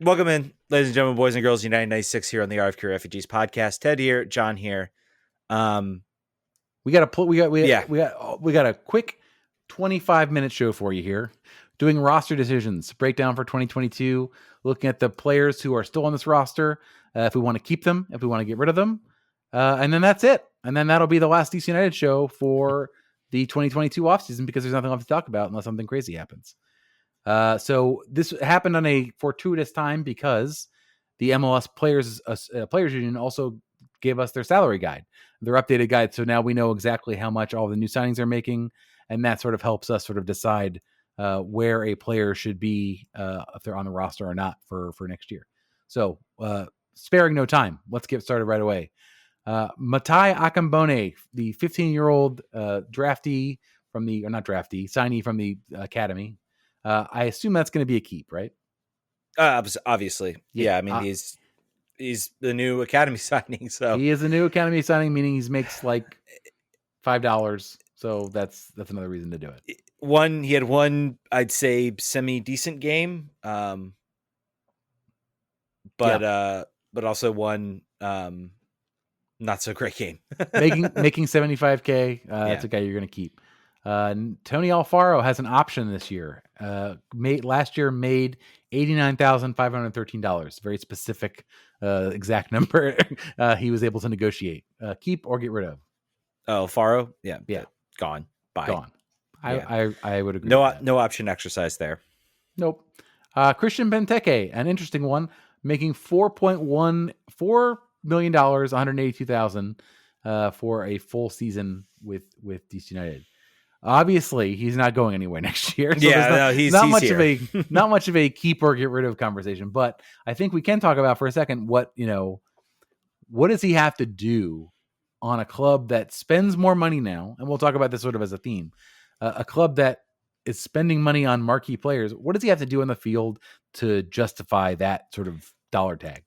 Welcome in, ladies and gentlemen, boys and girls, United 96 here on the RFQ Refugees podcast. Ted here, John here. Um, We got a Yeah. we got a quick 25-minute show for you here, doing roster decisions, breakdown for 2022, looking at the players who are still on this roster, if we want to keep them, if we want to get rid of them, and then that's it. And then that'll be the last DC United show for the 2022 offseason because there's nothing left to talk about unless something crazy happens. So this happened on a fortuitous time because the MLS Players Union also gave us their salary guide, their updated guide. So now we know exactly how much all the new signings are making, and that sort of helps us sort of decide where a player should be if they're on the roster or not for next year. So sparing no time, let's get started right away. Matai Akambone, the 15-year-old signee from the academy. I assume that's going to be a keep, right? Obviously. Yeah. I mean, he's the new academy signing. So he is a new academy signing, meaning he makes like $5. So that's another reason to do it. He had one, I'd say, semi decent game. But also one not so great game. making $75K. That's a guy you're going to keep. Tony Alfaro has an option this year. Last year made $89,513. Very specific, exact number. He was able to negotiate. Keep or get rid of. Oh, Alfaro, yeah, gone. Bye. Gone. Yeah. I would agree. No option exercise there. Nope. Christian Benteke, an interesting one, making $4.14 million, $182,000 for a full season with DC United. Obviously, he's not going anywhere next year. So he's not much of a keep or get rid of conversation. But I think we can talk about for a second what does he have to do on a club that spends more money now, and we'll talk about this sort of as a theme. A club that is spending money on marquee players. What does he have to do in the field to justify that sort of dollar tag?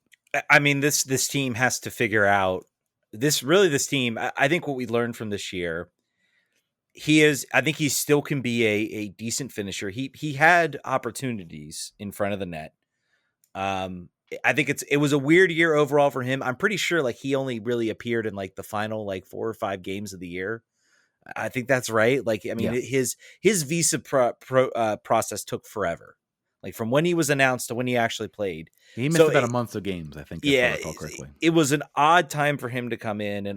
I mean, this team has to figure out this team. I think what we learned from this year. I think he still can be a decent finisher. He had opportunities in front of the net. I think it was a weird year overall for him. I'm pretty sure like he only really appeared in like the final like 4 or 5 games of the year. I think that's right. Like, I mean, his visa process took forever. Like from when he was announced to when he actually played. He missed about a month of games, I think. Yeah, if I recall correctly. It was an odd time for him to come in,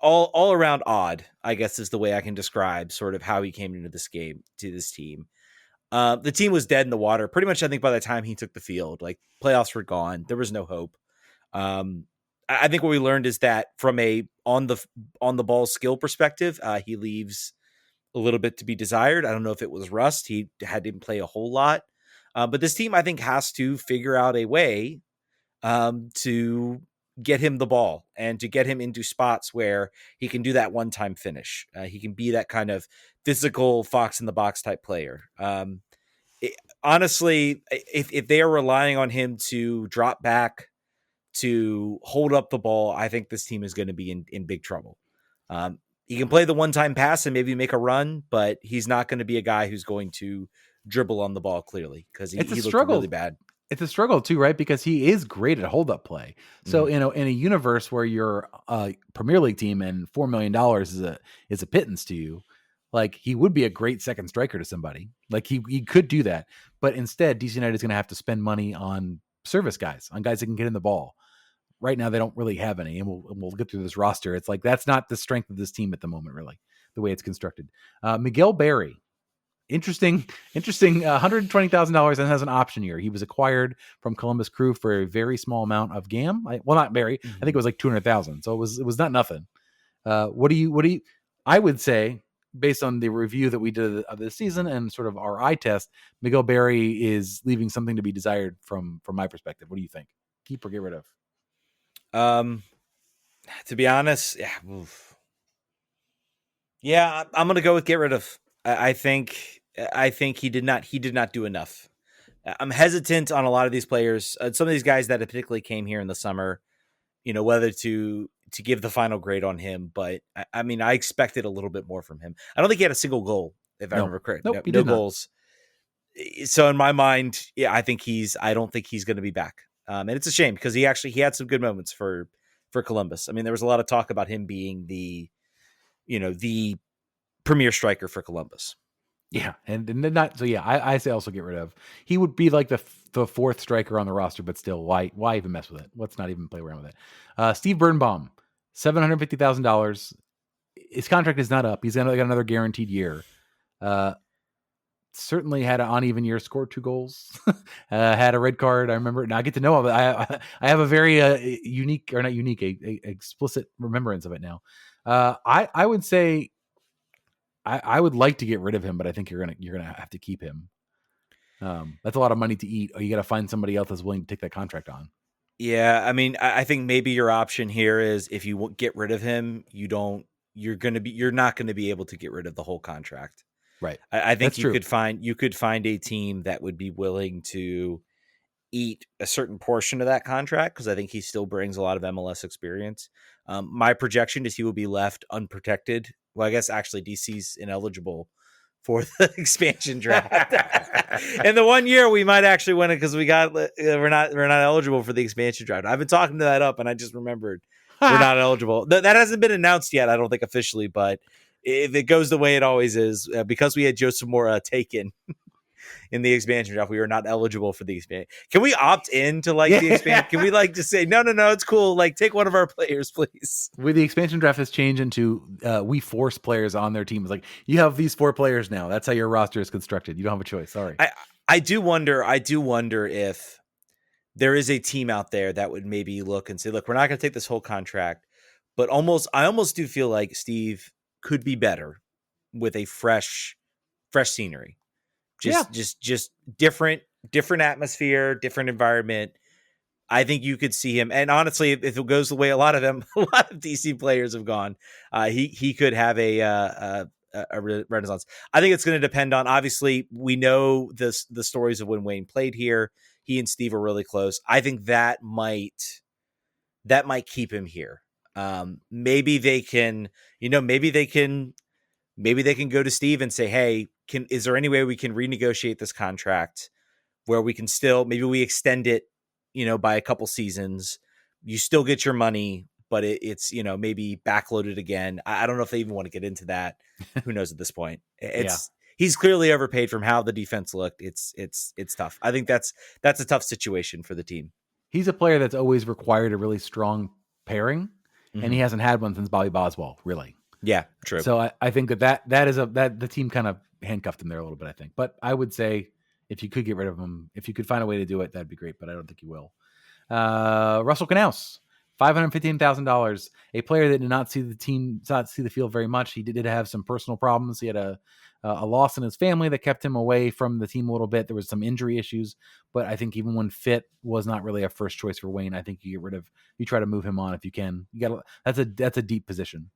all around odd, I guess is the way I can describe sort of how he came into this game, to this team. The team was dead in the water pretty much. I think by the time he took the field, like playoffs were gone. There was no hope. I think what we learned is that from a on the ball skill perspective, he leaves a little bit to be desired. I don't know if it was rust. He didn't play a whole lot, but this team I think has to figure out a way to get him the ball and to get him into spots where he can do that one-time finish. He can be that kind of physical fox in the box type player. Honestly, if they are relying on him to drop back, to hold up the ball, I think this team is going to be in big trouble. He can play the one-time pass and maybe make a run, but he's not going to be a guy who's going to dribble on the ball clearly because he looked really bad. It's a struggle too, right? Because he is great at hold-up play. So, in a universe where you're a Premier League team and $4 million is a pittance to you, like he would be a great second striker to somebody. Like he could do that, but instead, DC United is going to have to spend money on service guys, on guys that can get in the ball. Right now, they don't really have any, and we'll get through this roster. It's like that's not the strength of this team at the moment, really, the way it's constructed. Miguel Berry. Interesting, $120,000 and has an option year. He was acquired from Columbus Crew for a very small amount of GAM. Not very. I think it was like 200,000. So it was not nothing. What do you? I would say, based on the review that we did of this season and sort of our eye test, Miguel Berry is leaving something to be desired from my perspective. What do you think? Keep or get rid of? To be honest, yeah, I'm gonna go with get rid of. I think he did not do enough. I'm hesitant on a lot of these players. Some of these guys that particularly came here in the summer, whether to give the final grade on him. But I mean, I expected a little bit more from him. I don't think he had a single goal, if I remember correctly. No goals. So in my mind, yeah, I don't think he's going to be back. And it's a shame because he had some good moments for Columbus. I mean, there was a lot of talk about him being the premier striker for Columbus. Yeah, and then not so. Yeah, I say also get rid of. He would be like the fourth striker on the roster, but still, why even mess with it? Let's not even play around with it. Steve Birnbaum, $750,000. His contract is not up. He's got another guaranteed year. Certainly had an uneven year. Scored 2 goals. Had a red card. I remember. Now I get to know of it. I have a very unique, or not unique, a explicit remembrance of it now. I would say I would like to get rid of him, but I think you're gonna have to keep him. That's a lot of money to eat. Or you got to find somebody else that's willing to take that contract on. Yeah, I mean, I think maybe your option here is if you get rid of him, you're not going to be able to get rid of the whole contract. Right. I think That's true. you could find a team that would be willing to eat a certain portion of that contract because I think he still brings a lot of MLS experience. My projection is he will be left unprotected. Well, I guess actually DC's ineligible for the expansion draft. And the 1 year we might actually win it because we're not eligible for the expansion draft. I've been talking to that up, and I just remembered we're not eligible. That hasn't been announced yet, I don't think officially, but if it goes the way it always is, because we had Joseph Mora taken in the expansion draft, we are not eligible for the expansion. Can we opt in to the expansion? Can we just say no, it's cool, take one of our players, please? With the expansion draft has changed into we force players on their team. It's like, you have these 4 players now. That's how your roster is constructed. You don't have a choice. Sorry. I do wonder if there is a team out there that would maybe look and say, look, we're not going to take this whole contract, but I almost do feel like Steve could be better with a fresh scenery. Just different atmosphere, different environment. I think you could see him, and honestly, if it goes the way a lot of DC players have gone, he could have a renaissance. I think it's going to depend on. Obviously, we know the stories of when Wayne played here. He and Steve are really close. I think that might keep him here. Maybe they can go to Steve and say, hey, is there any way we can renegotiate this contract where we can still, maybe we extend it, by a couple seasons, you still get your money, but it's, maybe backloaded again. I don't know if they even want to get into that. Who knows at this point? He's clearly overpaid from how the defense looked. It's tough. I think that's a tough situation for the team. He's a player that's always required a really strong pairing, and he hasn't had one since Bobby Boswell, really. Yeah, true. So I think that is that the team kind of handcuffed him there a little bit, I think. But I would say if you could get rid of him, if you could find a way to do it, that'd be great. But I don't think you will. Russell Knaus, $515,000, a player that did not see the field very much. He did have some personal problems. He had a loss in his family that kept him away from the team a little bit. There was some injury issues, but I think even when fit, was not really a first choice for Wayne. I think you try to move him on if you can. That's a deep position.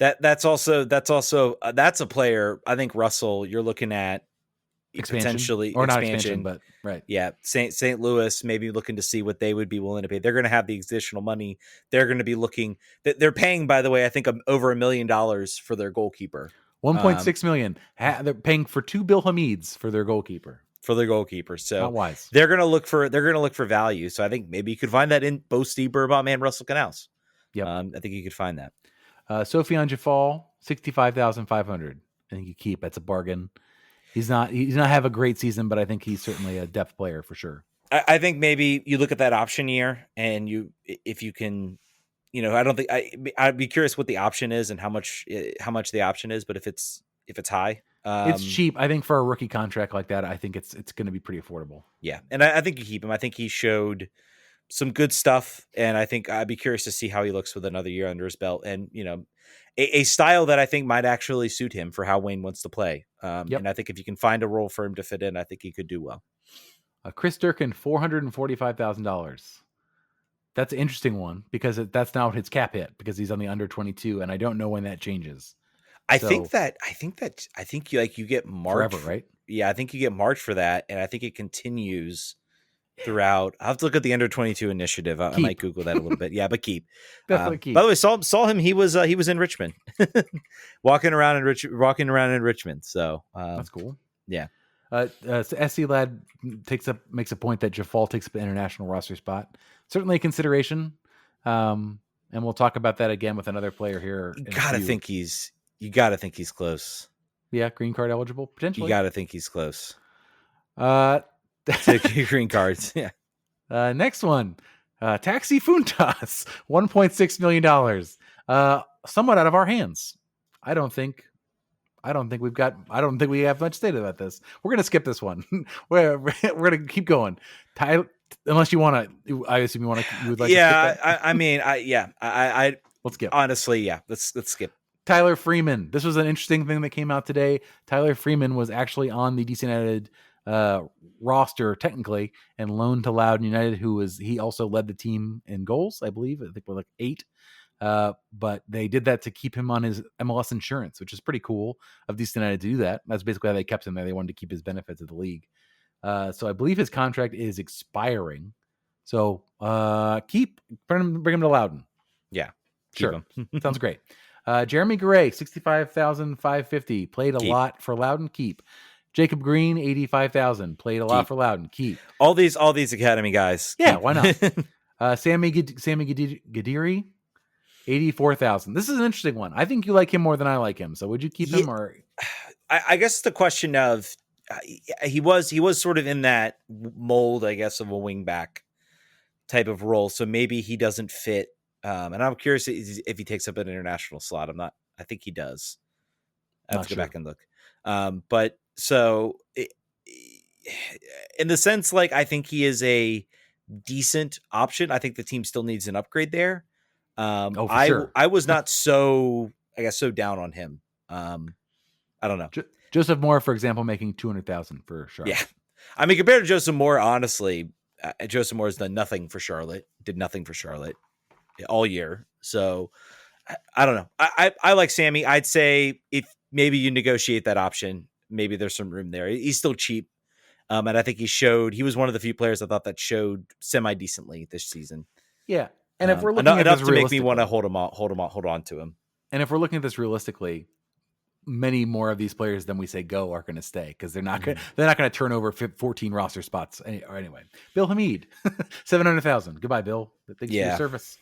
That's a player. I think Russell, you're looking at potentially or not expansion, but right. Yeah. St. Louis maybe looking to see what they would be willing to pay. They're going to have the additional money. They're going to be looking that they're paying, by the way, I think over $1 million for their goalkeeper. 1.6 million. They're paying for 2 Bill Hamids for their goalkeeper. So not wise. They're going to look for value. So I think maybe you could find that in both Steve Birnbaum and Russell Knaus. Yep. I think you could find that. Sofiane Jafal, $65,500. I think you keep. That's a bargain. He's not have a great season, but I think he's certainly a depth player for sure. I think maybe you look at that option year, and if you can, I don't think I'd be curious what the option is and how much the option is. But if it's high, it's cheap. I think for a rookie contract like that, I think it's going to be pretty affordable. Yeah, and I think you keep him. I think he showed some good stuff, and I think I'd be curious to see how he looks with another year under his belt, and a style that I think might actually suit him for how Wayne wants to play. And I think if you can find a role for him to fit in, I think he could do well. Chris Durkin, $445,000. That's an interesting one because that's not his cap hit because he's on the under 22, and I don't know when that changes. I think you get March forever, right? Yeah, I think you get March for that, and I think it continues throughout. I'll have to look at the under 22 initiative. I might Google that a little bit. Yeah, but keep. Definitely keep. By the way, saw him. He was in Richmond, walking around in Richmond. So that's cool. Yeah. SC Lad makes a point that Jafal takes up an international roster spot. Certainly a consideration. And we'll talk about that again with another player here. You gotta think he's close. Yeah, green card eligible potentially. You gotta think he's close. To green cards. Yeah. Next one, Taxi Funtas, $1.6 million. Somewhat out of our hands. I don't think we have much to say about this. We're gonna skip this one. we're gonna keep going. Unless you want to, I assume you would like. Yeah, to skip that? I let's skip. Honestly, yeah, let's skip. Tyler Freeman. This was an interesting thing that came out today. Tyler Freeman was actually on the DC United roster technically and loaned to Loudoun United, he also led the team in goals, I believe. I think we're like 8. But they did that to keep him on his MLS insurance, which is pretty cool of DC United to do that. That's basically how they kept him there. They wanted to keep his benefits of the league. So I believe his contract is expiring. So bring him to Loudoun. Yeah, sure. Sounds great. Jeremy Garay, $65,550, played a lot for Loudoun. Keep. Jacob Green, $85,000, played a lot for Loudoun. Keep. All these academy guys. Yeah, why not? Sammy Gadiri, $84,000. This is an interesting one. I think you like him more than I like him. So would you keep him or? I guess the question of he was sort of in that mold, I guess, of a wing back type of role. So maybe he doesn't fit. And I'm curious if he takes up an international slot. I think he does. I have to go back and look. But so in the sense, like, I think he is a decent option. I think the team still needs an upgrade there. Sure. I was not so down on him. I don't know. Joseph Moore, for example, making $200,000 for Charlotte. Yeah. I mean, compared to Joseph Moore, honestly, Joseph Moore has done nothing for Charlotte, did nothing for Charlotte all year. So I don't know. I like Sammy. I'd say if maybe you negotiate that option, maybe there's some room there. He's still cheap. And I think he was one of the few players I thought that showed semi decently this season. Yeah. And if we're looking at enough this to make me want to hold on to him. And if we're looking at this realistically, many more of these players than we say go are going to stay because they're not going to turn over 14 roster spots anyway. Bill Hamid, $700,000. Goodbye, Bill. Thanks for your service.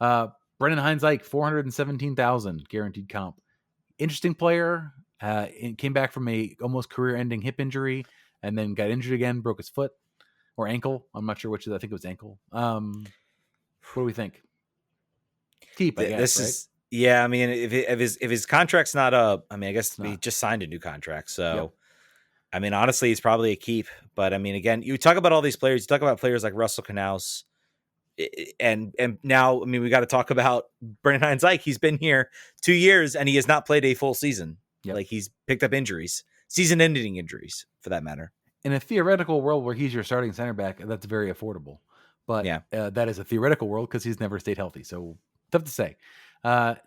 Brendan Hines-Ike, $417,000 guaranteed comp. Interesting player. Came back from a almost career-ending hip injury and then got injured again, broke his foot or ankle. I'm not sure which. I think it was ankle. What do we think? Keep. I guess, right? Yeah, I mean, if his contract's not up, I mean, I guess he just signed a new contract. So, I mean, honestly, he's probably a keep. But I mean, again, you talk about all these players. You talk about players like Russell Knaus, and now, I mean, we got to talk about Brendan Hines-Ike. He's been here 2 years and he has not played a full season. Yep. Like, he's picked up injuries, season-ending injuries, for that matter. In a theoretical world where he's your starting center back, that's very affordable. But that is a theoretical world because he's never stayed healthy. So tough to say.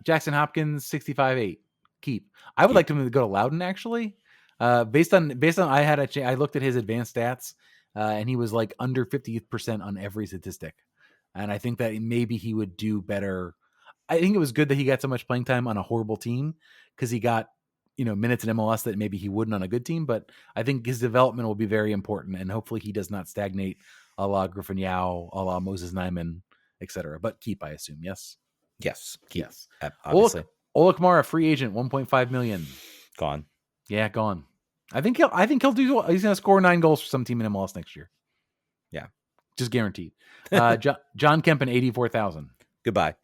Jackson Hopkins, 65.8. Keep. I would like him to go to Loudoun, actually. Based on I looked at his advanced stats, and he was like under 50% on every statistic. And I think that maybe he would do better. I think it was good that he got so much playing time on a horrible team because he got minutes in MLS that maybe he wouldn't on a good team. But I think his development will be very important, and hopefully he does not stagnate a la Griffin Yao, a la Moses Nyman, etc. But keep, I assume, yes. Yes. Keep. Yes. Obviously. Ola Kamara, free agent, $1.5 million. Gone. Yeah, gone. I think he'll do. He's going to score 9 goals for some team in MLS next year. Yeah, just guaranteed. John Kempen, $84,000. Goodbye.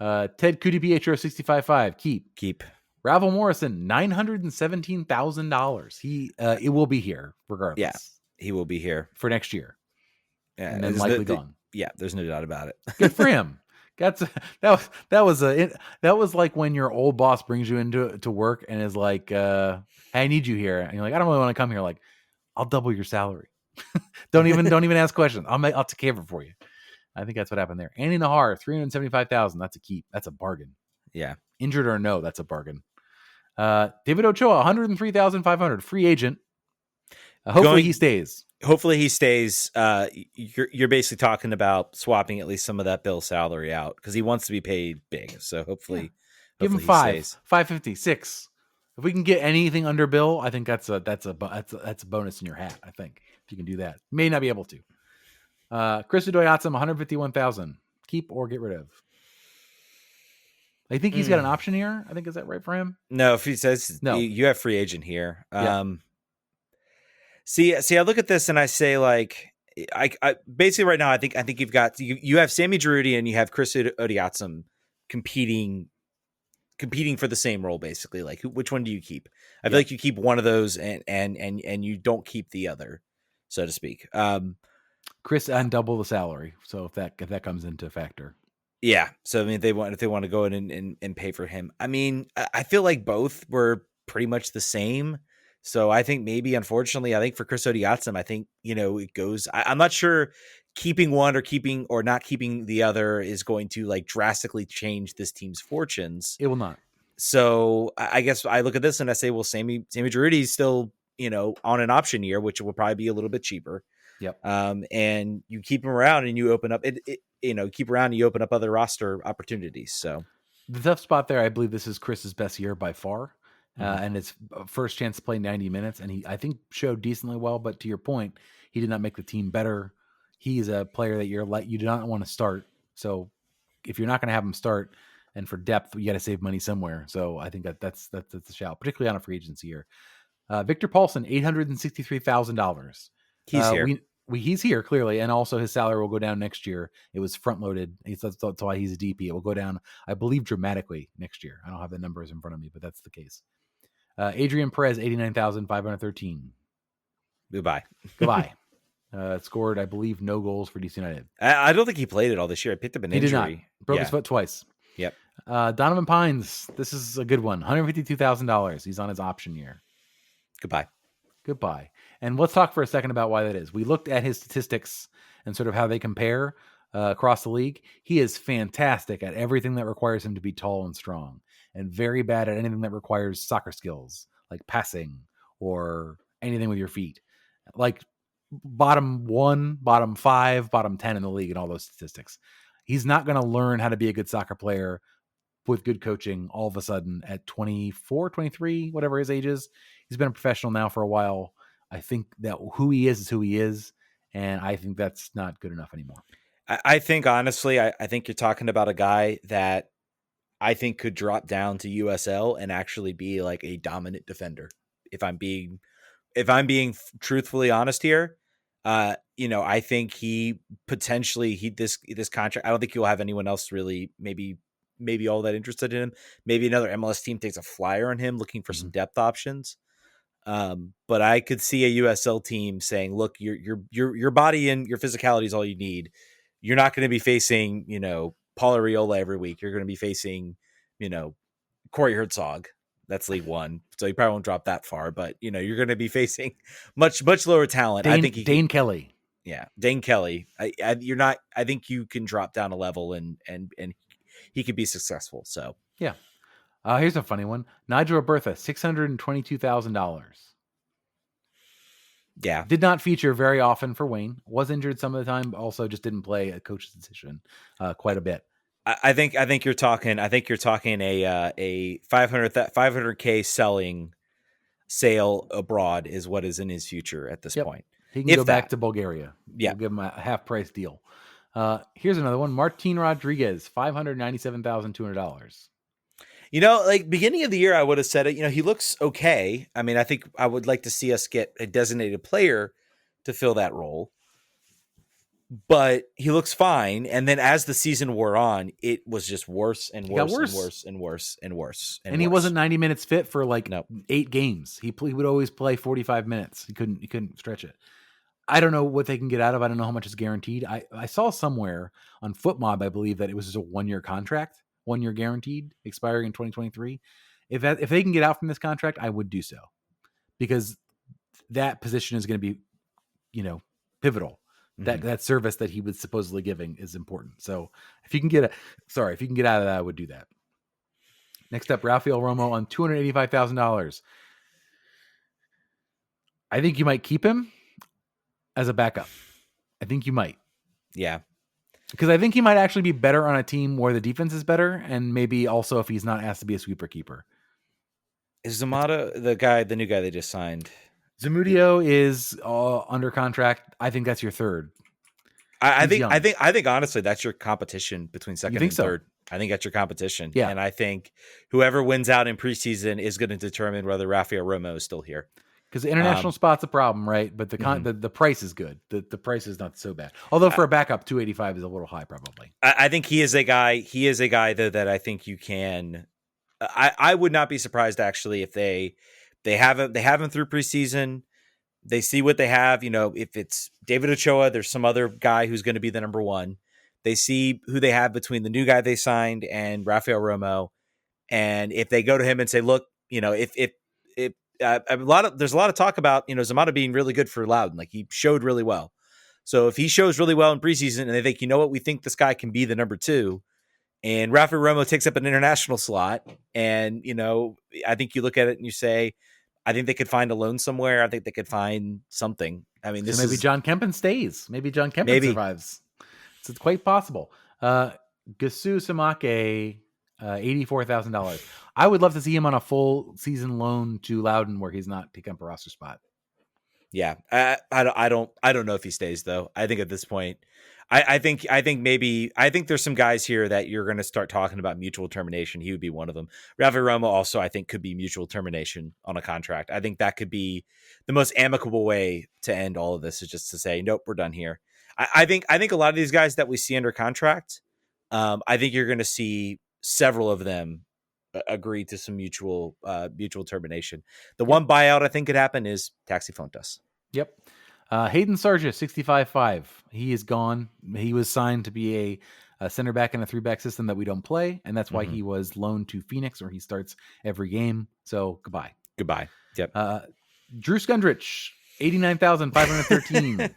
Ted Kudipietro, $65,500. Keep. Ravel Morrison, $917,000. It will be here regardless. Yeah, he will be here for next year. Yeah, and then likely gone. Yeah, there's no doubt about it. Good for him. That was like when your old boss brings you into work and is like, hey, I need you here, and you're like, I don't really want to come here. Like, I'll double your salary. don't even ask questions. I'll take care of it for you. I think that's what happened there. Andy Nahar, $375,000. That's a keep. That's a bargain. Yeah, injured or no, that's a bargain. David Ochoa, $103,500, free agent. Hopefully he stays. You're basically talking about swapping at least some of that Bill salary out because he wants to be paid big. So hopefully, give him 550, 6. If we can get anything under Bill, I think that's a bonus in your hat. I think if you can do that, may not be able to. Chris Udoyatsam, 151,000. Keep or get rid of. I think he's got an option here. I think, is that right for him? No, if he says no, you have free agent here. Yeah. See, I look at this and I say, like, I basically right now I think you've got you have Sammy Giroudi and you have Chris Odiatsum competing for the same role, basically. Like, which one do you keep? I feel like you keep one of those and you don't keep the other, so to speak. Chris and double the salary. So if that comes into factor. Yeah. So I mean, if they want to go in and pay for him, I mean, I feel like both were pretty much the same. So I think maybe, unfortunately, I think for Chris Odiatsum, I think, it goes. I'm not sure keeping one or not keeping the other is going to like drastically change this team's fortunes. It will not. So I guess I look at this and I say, well, Sammy Giroudi is still, on an option year, which will probably be a little bit cheaper. Yep. And you keep him around and you open up keep around and you open up other roster opportunities. So the tough spot there, I believe this is Chris's best year by far. And it's first chance to play 90 minutes. And he, I think, showed decently well. But to your point, he did not make the team better. He's a player that you do not want to start. So if you're not going to have him start, and for depth, you got to save money somewhere. So I think that's a shout, particularly on a free agency year. Victor Paulson, $863,000. He's here. He's here clearly, and also his salary will go down next year. It was front loaded. That's why he's a DP. It will go down, I believe, dramatically next year. I don't have the numbers in front of me, but that's the case. Adrian Perez, 89,513. Goodbye. Scored, I believe, no goals for DC United. I don't think he played it all this year. I picked up an injury. He did not. Broke his foot twice. Yep. Donovan Pines, this is a good one. $152,000. He's on his option year. Goodbye. And let's talk for a second about why that is. We looked at his statistics and sort of how they compare across the league. He is fantastic at everything that requires him to be tall and strong, and very bad at anything that requires soccer skills, like passing or anything with your feet. Like bottom 1, bottom 5, bottom 10 in the league in all those statistics. He's not going to learn how to be a good soccer player with good coaching all of a sudden at 24, 23, whatever his age is. He's been a professional now for a while. I think that who he is who he is, and I think that's not good enough anymore. I think, honestly, I think you're talking about a guy that I think could drop down to USL and actually be like a dominant defender. If I'm being truthfully honest here, I think he potentially this contract. I don't think he'll have anyone else really maybe all that interested in him. Maybe another MLS team takes a flyer on him looking for some depth options. But I could see a USL team saying, look, your body and your physicality is all you need. You're not going to be facing, Paul Arriola every week. You're going to be facing, Corey Herzog. That's League One. So you probably won't drop that far, but you're going to be facing much lower talent. I think Dane Kelly. Yeah. Dane Kelly. I think you can drop down a level and he could be successful. So yeah. Here's a funny one. Nigel Robertha, $622,000. Yeah. Did not feature very often for Wayne. Was injured some of the time. Also just didn't play a coach's decision quite a bit. I think you're talking a 500K sale abroad is what is in his future at this point. He can go back to Bulgaria. Yeah. We'll give him a half price deal. Here's another one. Martin Rodriguez, $597,200. Like beginning of the year, I would have said it. He looks okay. I mean, I think I would like to see us get a designated player to fill that role, but he looks fine. And then as the season wore on, it was just worse and worse and worse and worse and worse. And he wasn't 90 minutes fit for 8 games. He would always play 45 minutes. He couldn't stretch it. I don't know what they can get out of. I don't know how much is guaranteed. I saw somewhere on FootMob, I believe, that it was just a 1-year contract. 1 year guaranteed, expiring in 2023. If they can get out from this contract, I would do so, because that position is going to be, pivotal. Mm-hmm. That service that he was supposedly giving is important. So if you can get out of that, I would do that. Next up, Rafael Romo on $285,000. I think you might keep him as a backup. I think you might. Yeah. Because I think he might actually be better on a team where the defense is better, and maybe also if he's not asked to be a sweeper keeper. Is Zamata the new guy they just signed? Zamudio is under contract. I think that's your third. I He's think I young. think I think honestly that's your competition between You second think and so? third. I think that's your competition, Yeah. and I think whoever wins out in preseason is going to determine whether Rafael Romo is still here. Because the international spot's a problem, right? But Mhm. the price is good. The price is not so bad. Although for a backup, 285 is a little high, probably. I think he is a guy. He is a guy though that I think you can. I would not be surprised actually if they have him through preseason. They see what they have. You know, if it's David Ochoa, there's some other guy who's going to be the number one. They see who they have between the new guy they signed and Rafael Romo, and if they go to him and say, "Look, you know, if there's a lot of talk about Zamata being really good for Loudon, like he showed really well. So if he shows really well in preseason, and they think, you know what, we think this guy can be the number two, and Rafael Romo takes up an international slot, and I think you look at it and you say, I think they could find a loan somewhere. I think they could find something. I mean, So this maybe is John Kempen stays. Maybe John Kempen maybe, survives. So it's quite possible. Gasu Samake, $84,000. I would love to see him on a full season loan to Loudon where he's not taking up a roster spot. yeah. I don't know if he stays though. I think at this point, I think there's some guys here that you're going to start talking about mutual termination. He would be one of them. Rafael Romo also, I think, could be mutual termination on a contract. I think that could be the most amicable way to end all of this, is just to say, nope, we're done here. I think a lot of these guys that we see under contract, I think you're going to see several of them agree to some mutual termination. The one buyout I think could happen is Taxi Fontas. Yep. Hayden Sargis, 65.5. He is gone. He was signed to be a center back in a 3-back system that we don't play, and that's why he was loaned to Phoenix, where he starts every game. So goodbye. Yep. Drew Skundrich, 89,513.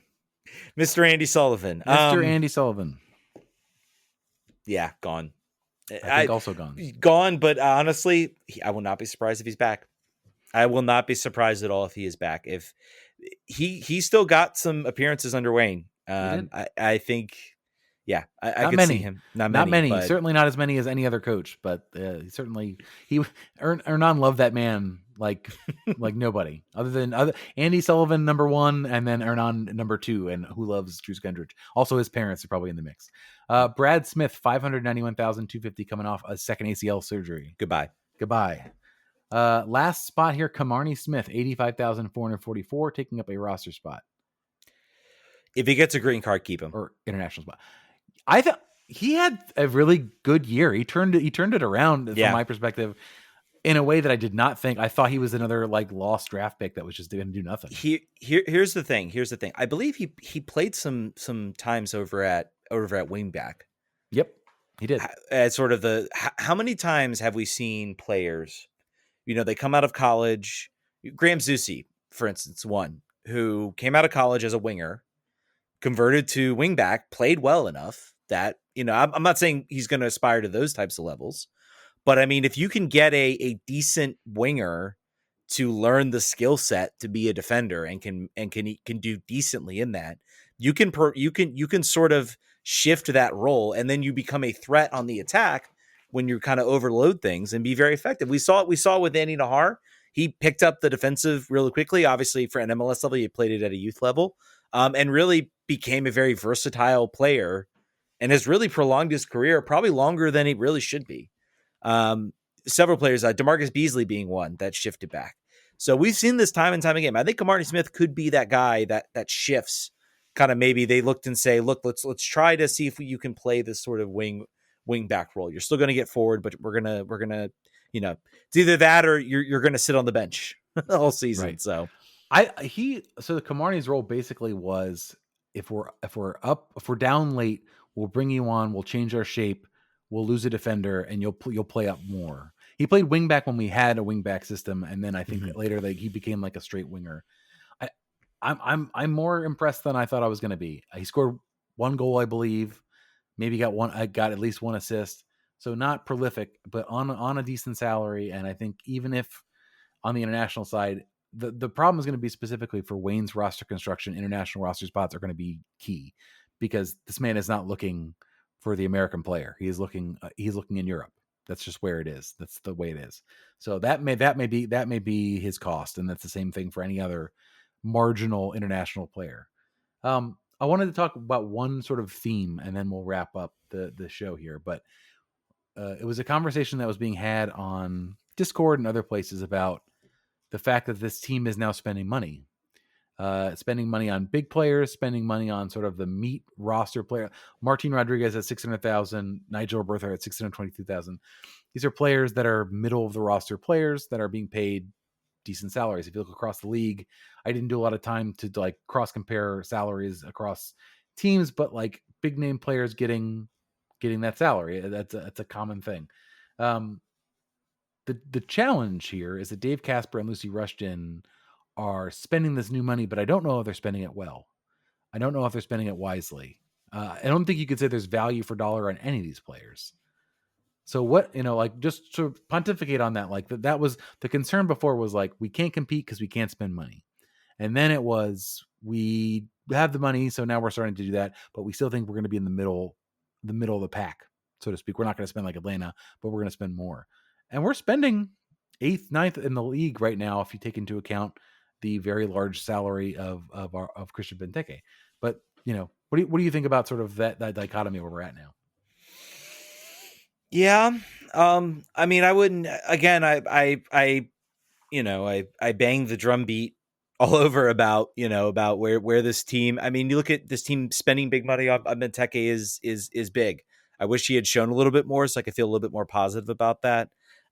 Mr. Andy Sullivan. Mr. Andy Sullivan. Yeah, gone. I think also gone. Gone, but honestly, I will not be surprised if he's back. I will not be surprised at all if he is back. If he still got some appearances under Wayne. I think, yeah, I could see him. Not many. But Certainly not as many as any other coach, but Hernan loved that man like nobody other than Andy Sullivan number one, and then Hernan number two, and who loves Drew Skundrich. Also, his parents are probably in the mix. Brad Smith, 591,250 coming off a second ACL surgery. Goodbye. Last spot here, Kamarni Smith, 85,444, taking up a roster spot. If he gets a green card, keep him. Or international spot. I thought he had a really good year. He turned it around from my perspective in a way that I did not think. I thought he was another like lost draft pick that was just going to do nothing. Here's the thing. I believe he played some times over at wingback. Yep, he did. At sort of how many times have we seen players, they come out of college, Graham Zusi, for instance, one who came out of college as a winger, converted to wingback, played well enough that, I'm not saying he's going to aspire to those types of levels, but I mean, if you can get a decent winger to learn the skill set to be a defender and can do decently in that, you can sort of shift that role, and then you become a threat on the attack when you kind of overload things and be very effective. We saw with Andy Nahar. He picked up the defensive really quickly. Obviously, for an MLS level, he played it at a youth level, and really became a very versatile player, and has really prolonged his career, probably longer than he really should be. Several players, DeMarcus Beasley being one, that shifted back. So we've seen this time and time again. I think Kamarni Smith could be that guy that shifts. Kind of maybe they looked and say, look, let's try to see if you can play this sort of wing back role. You're still going to get forward, but we're gonna it's either that or you're going to sit on the bench all season. Right. So the Kamarni's role basically was if we're down late, we'll bring you on, we'll change our shape, we'll lose a defender, and you'll play up more. He played wingback when we had a wingback system, and then I think that later he became like a straight winger. I'm more impressed than I thought I was going to be. He scored one goal, I believe. Maybe got at least one assist. So not prolific, but on a decent salary. And I think even if on the international side, the problem is going to be specifically for Wayne's roster construction, international roster spots are going to be key, because this man is not looking for the American player. He's looking in Europe. That's just where it is. That's the way it is. So that may be his cost, and that's the same thing for any other marginal international player. I wanted to talk about one sort of theme, and then we'll wrap up the show here. But it was a conversation that was being had on Discord and other places about the fact that this team is now spending money. Spending money on big players, spending money on sort of the meat roster player. Martin Rodriguez at 600,000, Nigel Roberto at 622,000. These are players that are middle of the roster players that are being paid decent salaries. If you look across the league, I didn't do a lot of time to like cross compare salaries across teams, but like big name players getting that salary, that's a common thing. The challenge here is that Dave Casper and Lucy Rushton are spending this new money, but I don't know if they're spending it well. I don't know if they're spending it wisely. I don't think you could say there's value for dollar on any of these players. So what, like just to pontificate on that, like that was the concern before was like, we can't compete because we can't spend money. And then it was, we have the money. So now we're starting to do that, but we still think we're going to be in the middle of the pack, so to speak. We're not going to spend like Atlanta, but we're going to spend more. And we're spending 8th, 9th in the league right now, if you take into account the very large salary of Christian Benteke. But what do you think about sort of that dichotomy where we're at now? Yeah. I mean, I wouldn't, again, I bang the drum beat all over about where this team, I mean, you look at this team spending big money on Benteke is big. I wish he had shown a little bit more so I could feel a little bit more positive about that.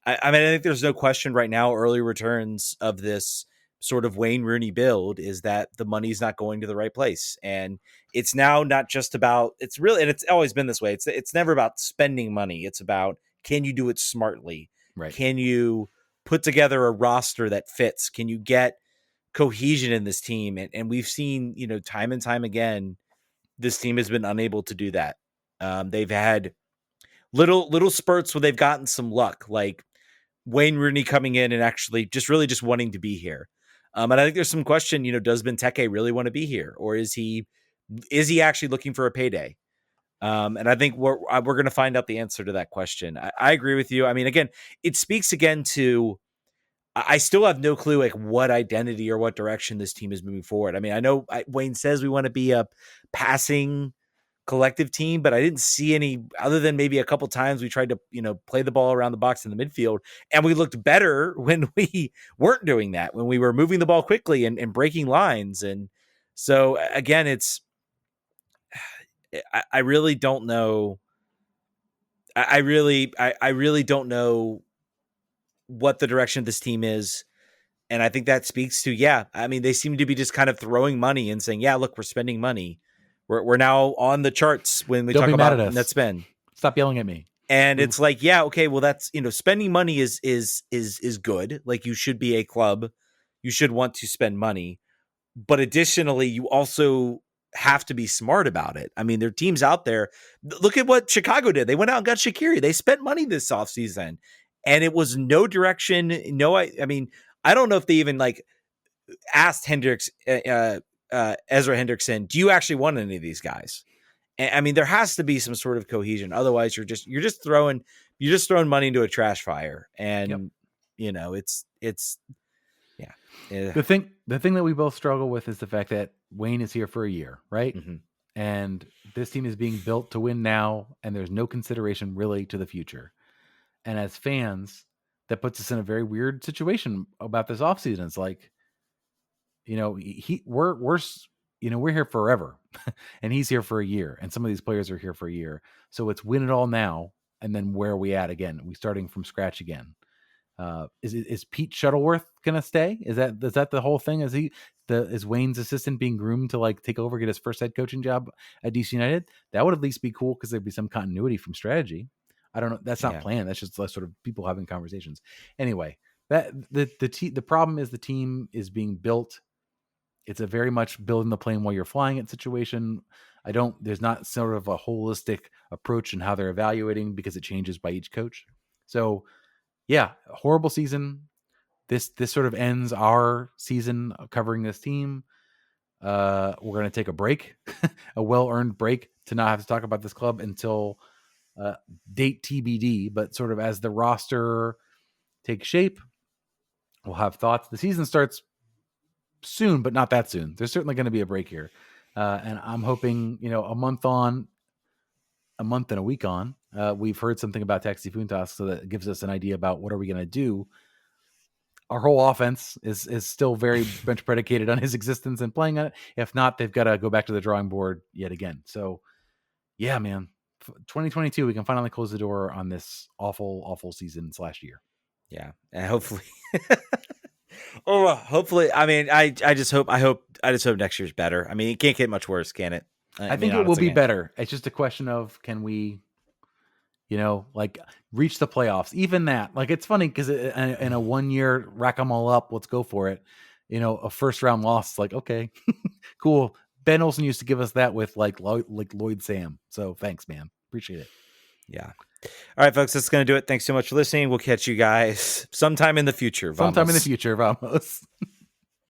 I mean, I think there's no question right now, early returns of this sort of Wayne Rooney build is that the money's not going to the right place. And it's now not just about, it's really, and it's always been this way. It's never about spending money. It's about, can you do it smartly? Right. Can you put together a roster that fits? Can you get cohesion in this team? And we've seen, time and time again, this team has been unable to do that. They've had little spurts where they've gotten some luck, like Wayne Rooney coming in and actually just wanting to be here. And I think there's some question, does Benteke really want to be here, or is he actually looking for a payday? And I think we're going to find out the answer to that question. I agree with you. I mean, again, it speaks again to, I still have no clue like what identity or what direction this team is moving forward. I mean, I know Wayne says we want to be a passing collective team, but I didn't see any other than maybe a couple times we tried to, play the ball around the box in the midfield. And we looked better when we weren't doing that, when we were moving the ball quickly and breaking lines. And so again, I really don't know. I really don't know what the direction of this team is. And I think that speaks to, I mean, they seem to be just kind of throwing money and saying, look, we're spending money. We're now on the charts when we talk about net spend. Stop yelling at me. And it's like, okay, well, that's, spending money is good. Like, you should be a club. You should want to spend money. But additionally, you also have to be smart about it. I mean, there are teams out there. Look at what Chicago did. They went out and got Shaqiri. They spent money this offseason. And it was no direction. No, I mean, I don't know if they even like asked Ezra Hendrickson, do you actually want any of these guys? And I mean, there has to be some sort of cohesion. Otherwise, you're just throwing money into a trash fire. And it's the thing that we both struggle with is the fact that Wayne is here for a year, right? Mm-hmm. And this team is being built to win now, and there's no consideration really to the future. And as fans, that puts us in a very weird situation about this offseason. It's like, we're here forever and he's here for a year, and some of these players are here for a year. So it's win it all now. And then where are we at again? We starting from scratch again. Is Pete Shuttleworth going to stay? Is that the whole thing? Is Wayne's assistant being groomed to like take over, get his first head coaching job at DC United? That would at least be cool, because there'd be some continuity from strategy. I don't know. That's not planned. That's just sort of people having conversations. Anyway, that the problem is the team is being built. It's a very much building the plane while you're flying it situation. There's not sort of a holistic approach in how they're evaluating, because it changes by each coach. So horrible season. This sort of ends our season covering this team. We're going to take a break, a well-earned break, to not have to talk about this club until date TBD, but sort of as the roster takes shape, we'll have thoughts. The season starts soon, but not that soon. There's certainly going to be a break here. And I'm hoping, a month and a week on, we've heard something about Taxi Puntas, so that gives us an idea about what are we going to do. Our whole offense is still very much predicated on his existence and playing on it. If not, they've got to go back to the drawing board yet again. So, yeah, man, 2022, we can finally close the door on this awful, awful season / year. Yeah, and hopefully, hopefully. I mean, I just hope next year's better. I mean, it can't get much worse, can it? I think it will be better. It's just a question of, can we, reach the playoffs? Even that, it's funny because in a 1 year rack them all up, let's go for it. A first round loss, okay, cool. Ben Olsen used to give us that with Lloyd Sam. So thanks, man. Appreciate it. Yeah. All right, folks, that's going to do it. Thanks so much for listening. We'll catch you guys sometime in the future. Vamos. Sometime in the future. Vamos.